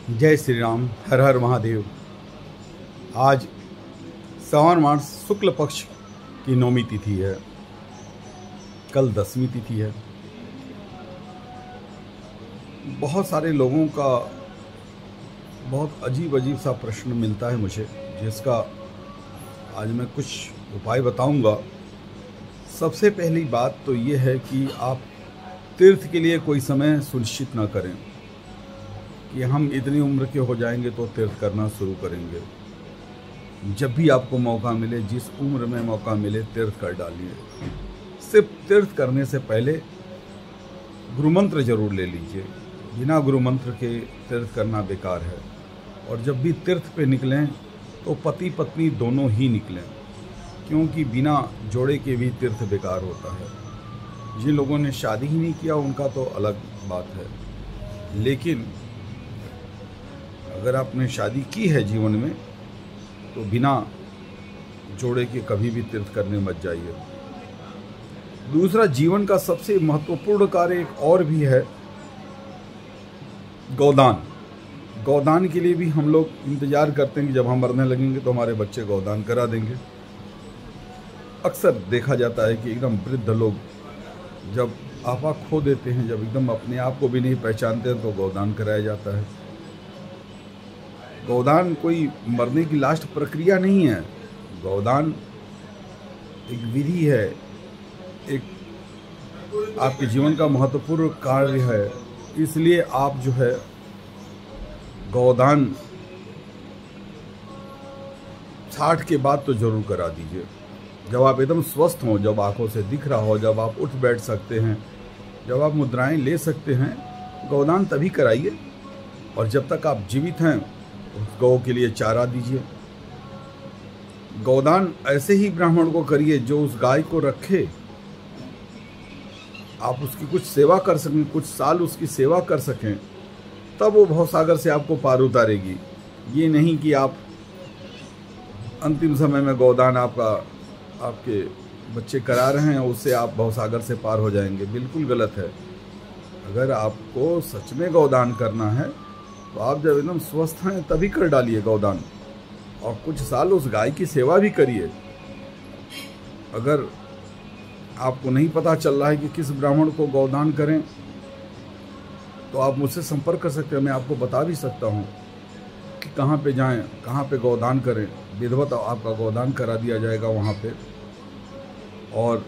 जय श्री राम, हर हर महादेव। आज श्रावण मास शुक्ल पक्ष की 9वीं तिथि है, कल 10वीं तिथि है। बहुत सारे लोगों का बहुत अजीब अजीब सा प्रश्न मिलता है मुझे, जिसका आज मैं कुछ उपाय बताऊंगा। सबसे पहली बात तो ये है कि आप तीर्थ के लिए कोई समय सुनिश्चित ना करें कि हम इतनी उम्र के हो जाएंगे तो तीर्थ करना शुरू करेंगे। जब भी आपको मौका मिले, जिस उम्र में मौका मिले, तीर्थ कर डालिए। सिर्फ तीर्थ करने से पहले गुरुमंत्र जरूर ले लीजिए। बिना गुरुमंत्र के तीर्थ करना बेकार है। और जब भी तीर्थ पे निकलें तो पति पत्नी दोनों ही निकलें, क्योंकि बिना जोड़े के भी तीर्थ बेकार होता है। जिन लोगों ने शादी ही नहीं किया उनका तो अलग बात है, लेकिन अगर आपने शादी की है जीवन में तो बिना जोड़े के कभी भी तीर्थ करने मत जाइए। दूसरा, जीवन का सबसे महत्वपूर्ण कार्य एक और भी है, गोदान। गोदान के लिए भी हम लोग इंतजार करते हैं कि जब हम मरने लगेंगे तो हमारे बच्चे गोदान करा देंगे। अक्सर देखा जाता है कि एकदम वृद्ध लोग जब आपा खो देते हैं, जब एकदम अपने आप को भी नहीं पहचानते हैं, तो गोदान कराया जाता है। गोदान कोई मरने की लास्ट प्रक्रिया नहीं है। गोदान एक विधि है, एक आपके जीवन का महत्वपूर्ण कार्य है। इसलिए आप जो है गोदान 60 के बाद तो जरूर करा दीजिए। जब आप एकदम स्वस्थ हों, जब आंखों से दिख रहा हो, जब आप उठ बैठ सकते हैं, जब आप मुद्राएं ले सकते हैं, गोदान तभी कराइए। और जब तक आप जीवित हैं उस गौ के लिए चारा दीजिए। गोदान ऐसे ही ब्राह्मण को करिए जो उस गाय को रखे। आप उसकी कुछ सेवा कर सकें, कुछ साल उसकी सेवा कर सकें, तब वो भवसागर से आपको पार उतारेगी। ये नहीं कि आप अंतिम समय में गोदान आपके बच्चे करा रहे हैं, उससे आप भवसागर से पार हो जाएंगे। बिल्कुल गलत है। अगर आपको सच में गोदान करना है तो आप जब एकदम स्वस्थ हैं तभी कर डालिए गोदान, और कुछ साल उस गाय की सेवा भी करिए। अगर आपको नहीं पता चल रहा है कि किस ब्राह्मण को गोदान करें, तो आप मुझसे संपर्क कर सकते हैं। मैं आपको बता भी सकता हूँ कि कहाँ पे जाएं, कहाँ पे गोदान करें। विधिवत आपका गोदान करा दिया जाएगा वहाँ पे। और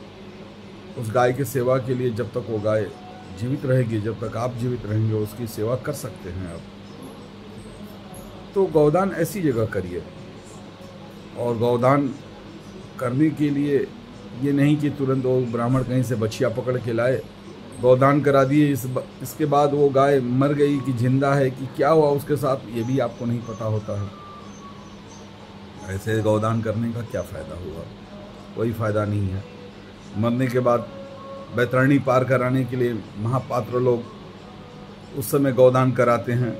उस गाय की सेवा के लिए जब तक वो गाय जीवित रहेगी, जब तक आप जीवित रहेंगे, उसकी सेवा कर सकते हैं आप। तो गोदान ऐसी जगह करिए। और गोदान करने के लिए ये नहीं कि तुरंत वो ब्राह्मण कहीं से बछिया पकड़ के लाए, गोदान करा दिए, इसके बाद वो गाय मर गई कि जिंदा है कि क्या हुआ उसके साथ, ये भी आपको नहीं पता होता है। ऐसे गोदान करने का क्या फ़ायदा हुआ? कोई फ़ायदा नहीं है। मरने के बाद बैतरणी पार कराने के लिए महापात्र लोग उस समय गोदान कराते हैं,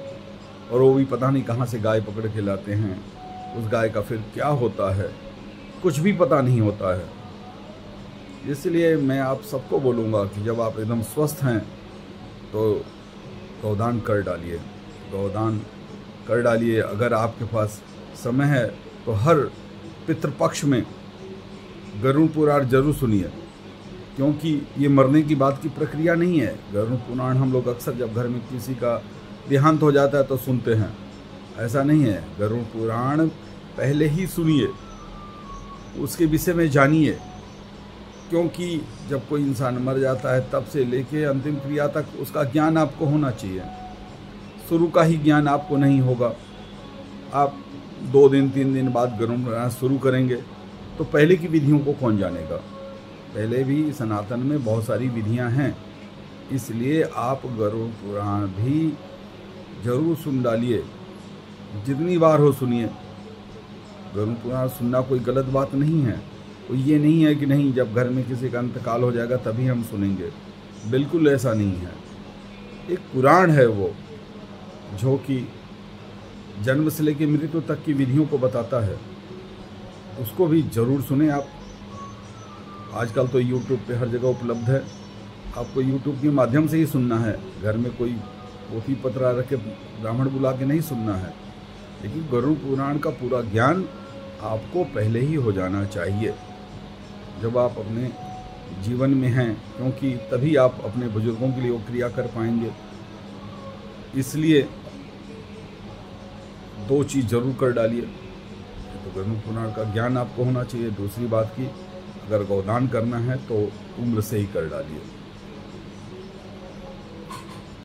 और वो भी पता नहीं कहाँ से गाय पकड़ के लाते हैं। उस गाय का फिर क्या होता है, कुछ भी पता नहीं होता है। इसलिए मैं आप सबको बोलूँगा कि जब आप एकदम स्वस्थ हैं तो गोदान कर डालिए। गोदान कर डालिए। अगर आपके पास समय है तो हर पितृपक्ष में गरुड़ पुराण जरूर सुनिए, क्योंकि ये मरने की बात की प्रक्रिया नहीं है। गरुड़ पुराण हम लोग अक्सर जब घर में किसी का देहांत हो जाता है तो सुनते हैं, ऐसा नहीं है। गरुड़ पुराण पहले ही सुनिए, उसके विषय में जानिए, क्योंकि जब कोई इंसान मर जाता है तब से लेके अंतिम क्रिया तक उसका ज्ञान आपको होना चाहिए। शुरू का ही ज्ञान आपको नहीं होगा। आप 2 दिन 3 दिन बाद गरुड़ पुराण शुरू करेंगे तो पहले की विधियों को कौन जानेगा? पहले भी सनातन में बहुत सारी विधियां हैं। इसलिए आप गरुड़ पुराण भी जरूर सुन डालिए। जितनी बार हो सुनिए। गरुड़ पुराण सुनना कोई गलत बात नहीं है। तो ये नहीं है कि नहीं, जब घर में किसी का अंतकाल हो जाएगा तभी हम सुनेंगे। बिल्कुल ऐसा नहीं है। एक पुराण है वो, जो कि जन्म से लेकर मृत्यु तक की विधियों को बताता है। उसको भी जरूर सुने आप। आजकल तो YouTube पे हर जगह उपलब्ध है। आपको YouTube के माध्यम से ही सुनना है। घर में कोई पोथी पत्रा रख के ब्राह्मण बुला के नहीं सुनना है, लेकिन गरुड़ पुराण का पूरा ज्ञान आपको पहले ही हो जाना चाहिए जब आप अपने जीवन में हैं, क्योंकि तभी आप अपने बुजुर्गों के लिए वो क्रिया कर पाएंगे। इसलिए 2 चीज़ जरूर कर डालिए। तो गरुड़ पुराण का ज्ञान आपको होना चाहिए। दूसरी बात की, अगर गोदान करना है तो उम्र से ही कर डालिए।